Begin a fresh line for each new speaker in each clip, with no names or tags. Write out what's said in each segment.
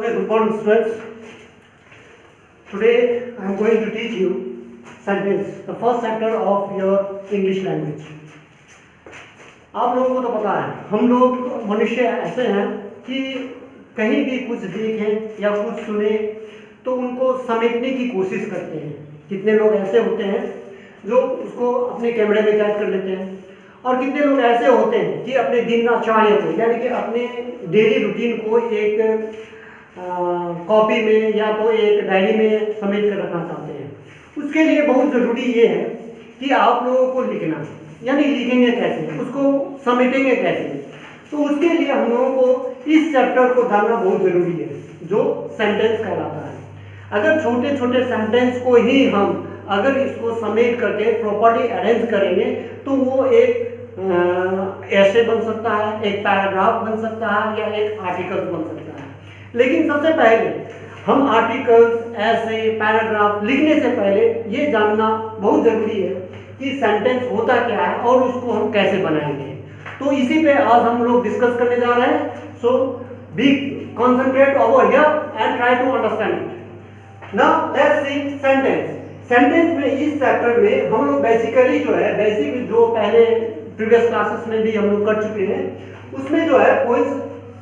Okay, good morning students. Today I am going to teach you sentence, the first chapter of your English language. आप लोगों को तो पता है, हम लोग मनुष्य ऐसे हैं कि कहीं भी कुछ देखें या कुछ सुने तो उनको समेटने की कोशिश करते हैं। कितने लोग ऐसे होते हैं जो उसको अपने कैमरे में कैद कर लेते हैं, और कितने लोग ऐसे होते हैं कि अपने दिनचर्या को यानी कि अपने डेली रूटीन को एक कॉपी में या तो एक डायरी में समेट कर रखना चाहते हैं। उसके लिए बहुत ज़रूरी ये है कि आप लोगों को लिखना, यानी लिखेंगे कैसे, उसको समेटेंगे कैसे। तो उसके लिए हम लोगों को इस चैप्टर को जानना बहुत ज़रूरी है, जो सेंटेंस कहलाता है। अगर छोटे छोटे सेंटेंस को ही हम अगर इसको समेट करके प्रॉपर्ली अरेंज करेंगे तो वो एक ऐसे बन सकता है, एक पैराग्राफ बन सकता है या एक आर्टिकल बन सकता है। लेकिन सबसे पहले हम आर्टिकल्स, ऐसे, पैराग्राफ लिखने से पहले ये जानना बहुत ज़रूरी है कि सेंटेंस होता क्या है और उसको हम कैसे बनाएंगे। तो इसी पे आज हम लोग डिस्कस करने जा रहे हैं। So be concentrate over here and try to understand it. Now let's see sentence. Sentence में इस चैप्टर में हम लोग बेसिकली जो है बेसिक जो पहले प्रीवियस क्लासेस में भी हम लोग कर चुके हैं, उसमें जो है पॉइंट्स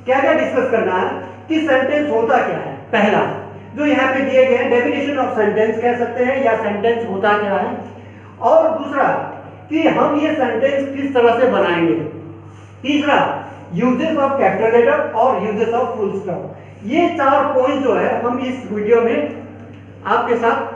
क्या क्या डिस्कस करना है कि सेंटेंस होता क्या है। पहला जो यहाँ पे दिए गए हैं डेफिनेशन ऑफ सेंटेंस कह सकते हैं, या सेंटेंस होता क्या है। और दूसरा कि हम ये सेंटेंस किस तरह से बनाएंगे। तीसरा यूजेस ऑफ कैपिटल लेटर और यूजेस ऑफ फुल स्टॉप। ये 4 पॉइंट जो है हम इस वीडियो में आपके साथ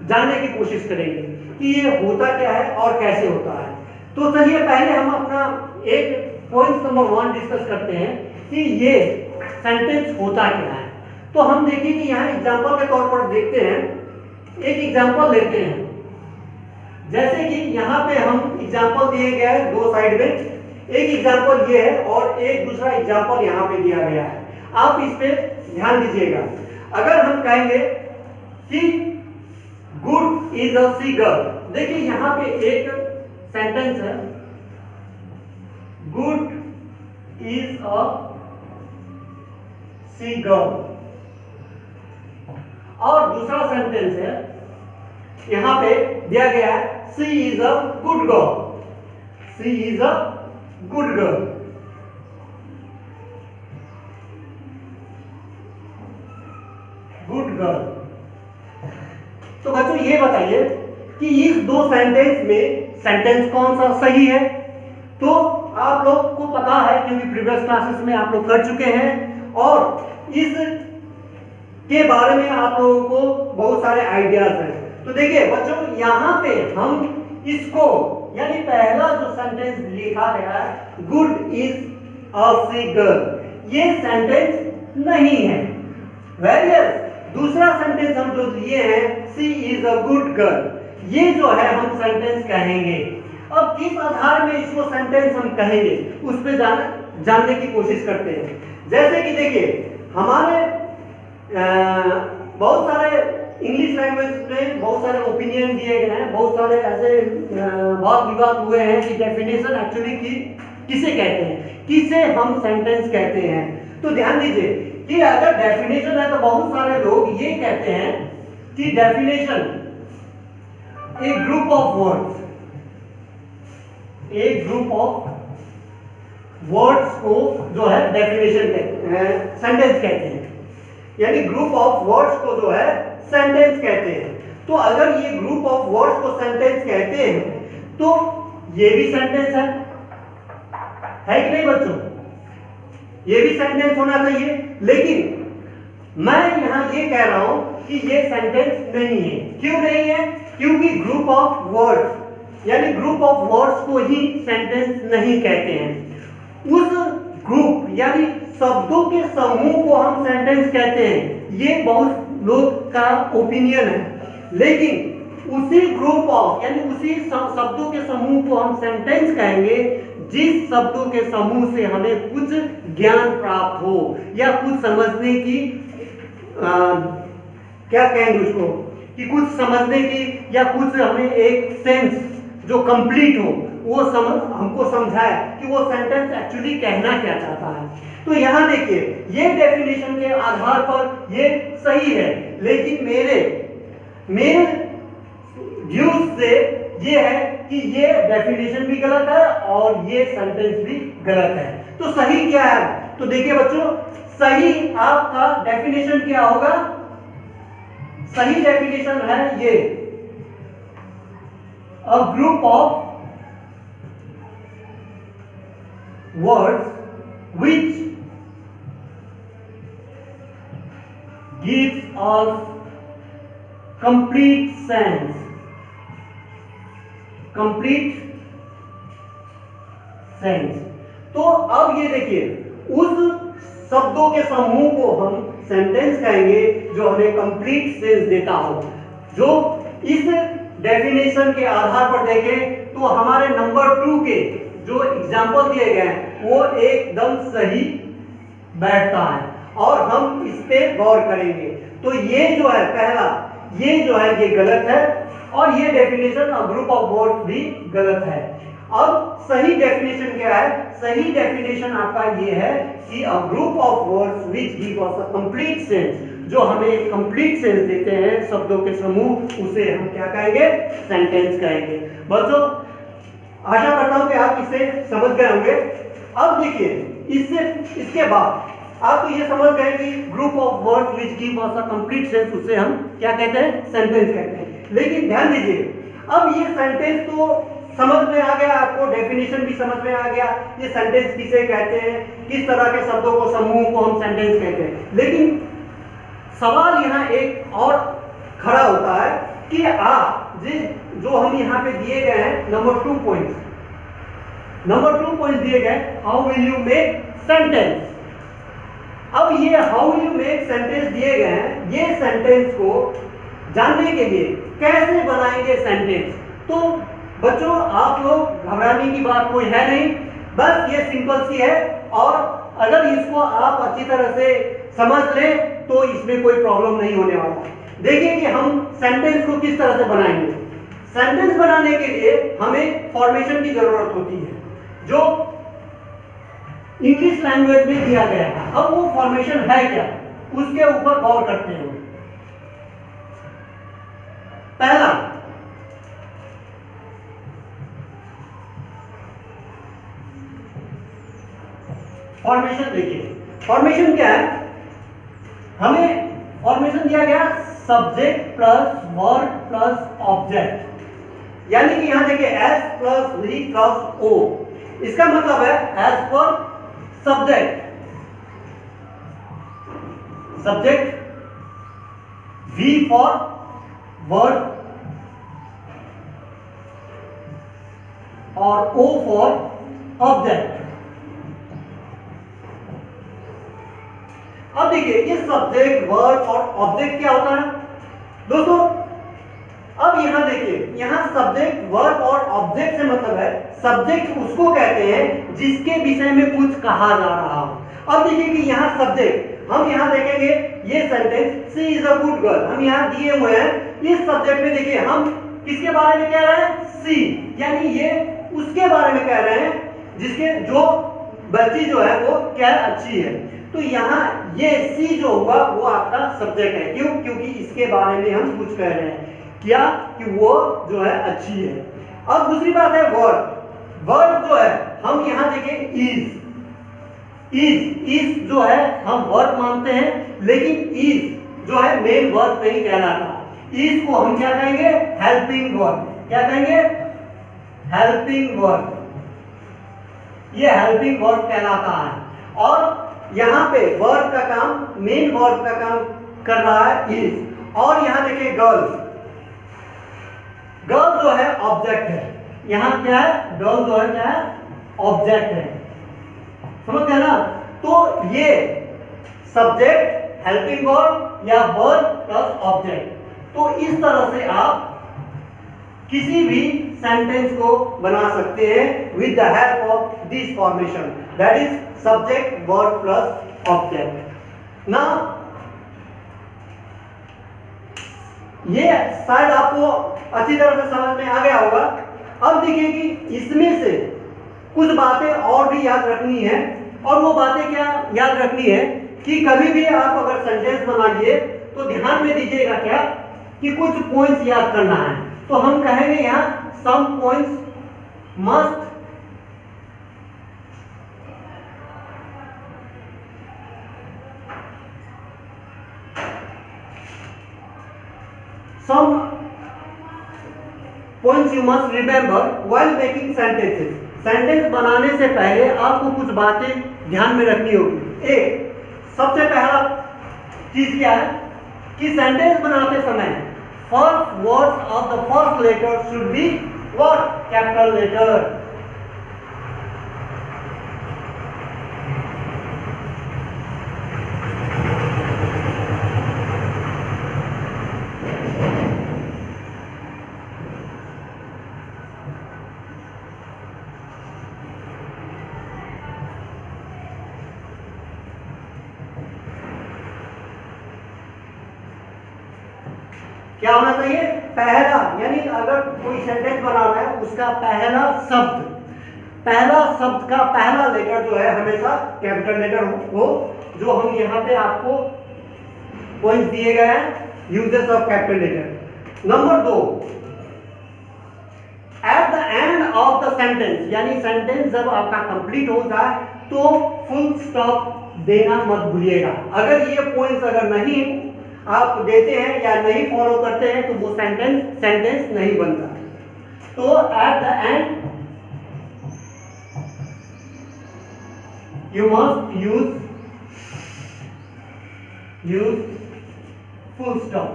जानने की कोशिश करेंगे कि ये होता क्या है और कैसे होता है। तो चलिए पहले हम अपना एक पॉइंट नंबर 1 डिस्कस करते हैं कि ये सेंटेंस होता क्या है। तो हम देखिए कि यहाँ एग्जांपल के तौर पर देखते हैं, एक एग्जांपल लेते हैं। जैसे कि यहाँ पे हम एग्जांपल दिए गए हैं 2 साइड में, एक एग्जांपल ये है और एक दूसरा एग्जांपल यहाँ पे दिया गया है। आप इस पे ध्यान दीजिएगा। अगर हम कहेंगे कि good is a she girl, देखिए यहाँ पे एक सेंटेंस है, good is a she girl, और दूसरा सेंटेंस है यहां पे दिया गया है she is a good girl, she is a good girl. Good girl. तो बच्चों ये बताइए कि इस 2 सेंटेंस में सेंटेंस कौन सा सही है। तो आप लोग को पता है क्योंकि प्रीवियस क्लासेस में आप लोग कर चुके हैं और इस के बारे में आप लोगों को बहुत सारे आइडियाज हैं। तो देखिए बच्चों यहाँ पे हम इसको यानी पहला जो सेंटेंस लिखा गया है good is a she girl, ये सेंटेंस नहीं है। वेरियस दूसरा सेंटेंस हम जो लिए हैं she is a good girl, ये जो है हम सेंटेंस कहेंगे। अब किस आधार में इसको सेंटेंस हम कहेंगे उस पे जानने की कोशिश करते हैं। जैसे कि देखिए हमारे बहुत सारे इंग्लिश लैंग्वेज में बहुत सारे ओपिनियन दिए गए हैं, बहुत सारे ऐसे वाद विवाद हुए हैं कि डेफिनेशन एक्चुअली किसे कहते हैं, किसे हम सेंटेंस कहते हैं। तो ध्यान दीजिए कि अगर डेफिनेशन है तो बहुत सारे लोग ये कहते हैं कि डेफिनेशन एक ग्रुप ऑफ वर्ड्स, एक ग्रुप ऑफ वर्ड्स को जो है डेफिनेशन कहते हैं, सेंटेंस कहते हैं, यानी ग्रुप ऑफ वर्ड्स को जो है सेंटेंस कहते हैं। तो अगर ये ग्रुप ऑफ वर्ड्स को सेंटेंस कहते हैं तो ये भी सेंटेंस है कि नहीं बच्चों, ये भी सेंटेंस होना चाहिए। लेकिन मैं यहां ये कह रहा हूं कि ये सेंटेंस नहीं है। क्यों नहीं है? क्योंकि ग्रुप ऑफ वर्ड्स यानी ग्रुप ऑफ वर्ड्स को ही सेंटेंस नहीं कहते हैं। उस ग्रुप यानी शब्दों के समूह को हम सेंटेंस कहते हैं, ये बहुत लोग का ओपिनियन है। लेकिन उसी ग्रुप ऑफ यानी उसी शब्दों के समूह को हम सेंटेंस कहेंगे जिस शब्दों के समूह से हमें कुछ ज्ञान प्राप्त हो या कुछ समझने की क्या कहेंगे उसको कि कुछ समझने की या कुछ हमें एक सेंस जो कंप्लीट हो वो हमको समझाए कि वो सेंटेंस एक्चुअली कहना क्या चाहता है। तो यहाँ देखिए ये डेफिनेशन के आधार पर ये सही है, लेकिन मेरे व्यूज से ये है कि ये डेफिनेशन भी गलत है और ये सेंटेंस भी गलत है। तो सही क्या है? तो देखिए बच्चों, सही आपका डेफिनेशन क्या होगा? सही डेफिनेशन है ये, a group of words which gives us complete sense. Complete sense. तो अब ये देखिए, उस शब्दों के समूह को हम सेंटेंस कहेंगे जो हमें कंप्लीट सेंस देता हो। जो इस डेफिनेशन के आधार पर देखें तो हमारे नंबर 2 के जो एग्जाम्पल दिए गए हैं वो एकदम सही बैठता है और हम इस पे गौर करेंगे। तो ये जो है पहला, ये जो है ये गलत है और ये definition a group of words भी गलत है। अब सही डेफिनेशन क्या है? सही डेफिनेशन आपका ये है कि a group of words which give us a complete sense, जो हमें कंप्लीट सेंस देते हैं शब्दों के समूह, उसे हम क्या कहेंगे? सेंटेंस कहेंगे। बच्चों आशा करता हूं कि आप इसे समझ गए होंगे। अब देखिए इसके बाद आप तो ये समझ गए कि group of words which give us a complete sense, उसे हम क्या कहते हैं? सेंटेंस कहते हैं। लेकिन ध्यान दीजिए, अब ये सेंटेंस तो समझ में आ गया, आपको डेफिनेशन भी समझ में आ गया, ये सेंटेंस किसे कहते हैं, किस तरह के शब्दों को, समूह को हम सेंटेंस कहते हैं। लेकिन सवाल यहाँ एक और खड़ा होता है कि आप जो हम यहाँ पे दिए गए हैं नंबर 2 पॉइंट दिए गए, how will you make sentence. अब ये हाउ यू मेक सेंटेंस दिए गए हैं, ये सेंटेंस को जानने के लिए कैसे बनाएंगे सेंटेंस। तो बच्चों आप लोग घबराने की बात कोई है नहीं, बस ये सिंपल सी है और अगर इसको आप अच्छी तरह से समझ लें तो इसमें कोई प्रॉब्लम नहीं होने वाला। देखिए कि हम सेंटेंस को किस तरह से बनाएंगे। सेंटेंस बनाने के लिए हमें फॉर्मेशन की जरूरत होती है जो इंग्लिश लैंग्वेज में दिया गया है। अब वो फॉर्मेशन है क्या, उसके ऊपर गौर करते हैं। पहला, फॉर्मेशन देखिए, फॉर्मेशन क्या है? हमें फॉर्मेशन दिया गया subject plus verb plus object, यानी कि यहां देखिए S plus V plus O. इसका मतलब है S for subject, V for verb और ओ फॉर ऑब्जेक्ट। अब देखिए ये सब्जेक्ट, वर्ब और ऑब्जेक्ट क्या होता है दोस्तों? अब यहां देखिए, यहां सब्जेक्ट, वर्ब और ऑब्जेक्ट से मतलब है सब्जेक्ट उसको कहते हैं जिसके विषय में कुछ कहा जा रहा हो। अब देखिए कि यहां सब्जेक्ट, हम यहां देखेंगे ये sentence she is a good girl, हम यहां दिए हुए हैं। इस सब्जेक्ट में देखिए हम किसके बारे में कह रहे हैं? सी, यानी ये उसके बारे में कह रहे हैं जिसके जो बच्ची जो है वो क्या अच्छी है। तो यहाँ ये सी जो हुआ वो आपका सब्जेक्ट है। क्यों? क्योंकि इसके बारे में हम कुछ कह रहे हैं, क्या कि वो जो है अच्छी है। अब दूसरी बात है वर्ब। वर्ब जो है हम यहाँ देखें इज जो है हम वर्ब मानते हैं, लेकिन इज जो है मेन वर्ब नहीं कहलाता। इज को हम क्या कहेंगे? Helping verb. क्या कहेंगे? Helping verb. ये हेल्पिंग वर्ब कहलाता है। और यहां पे वर्ब का काम, मेन वर्ब का काम कर रहा है इज। और यहां देखिए गर्ल, गर्ल जो है ऑब्जेक्ट है। यहां क्या है? गर्ल जो है क्या है? ऑब्जेक्ट है। समझ गए ना? तो ये सब्जेक्ट, हेल्पिंग वर्ब या वर्ब प्लस ऑब्जेक्ट। तो इस तरह से आप किसी भी सेंटेंस को बना सकते हैं with the help of this formation, that is subject, verb plus object. ना ये शायद आपको अच्छी तरह से समझ में आ गया होगा। अब देखिए कि इसमें से कुछ बातें और भी याद रखनी है, और वो बातें क्या याद रखनी है कि कभी भी आप अगर सेंटेंस बनाइए तो ध्यान में दीजिएगा क्या कि कुछ पॉइंट्स याद करना है। तो हम कहेंगे यहाँ some points must some points you must remember while making sentences. Sentence बनाने से पहले आपको कुछ बातें ध्यान में रखनी होगी। एक सबसे पहला चीज क्या है कि सेंटेंस बनाते समय first words of the first letter should be what? Capital letter. क्या होना चाहिए? पहला, यानी अगर कोई सेंटेंस बनाना है उसका पहला शब्द का पहला लेटर जो है हमेशा कैपिटल लेटर हो। जो हम यहाँ पे आपको पॉइंट दिए गए हैं uses of capital letter. Number 2, at the end of the sentence, यानी सेंटेंस जब आपका कंप्लीट हो जाए तो फुल स्टॉप देना मत भूलिएगा। अगर ये पॉइंट्स अगर नहीं आप देते हैं या नहीं फॉलो करते हैं तो वो सेंटेंस नहीं बनता। तो eight the and you must use full stop.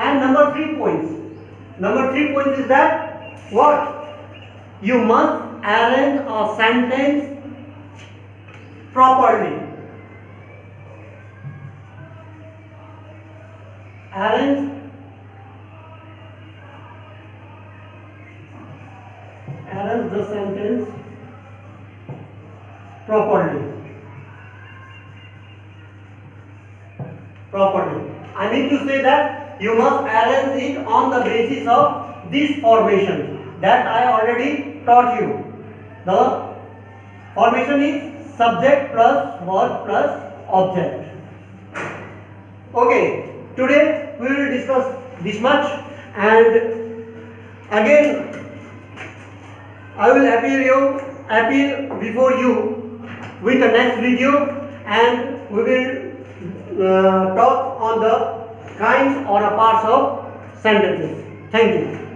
And number 3 points is that what? You must arrange a sentence properly. Arrange the sentence properly. I need to say that you must arrange it on the basis of this formation that I already taught you. The formation is subject plus verb plus object. Okay, today we will discuss this much, and again I will appear before you with the next video, and we will talk on the kinds or parts of sentences. Thank you.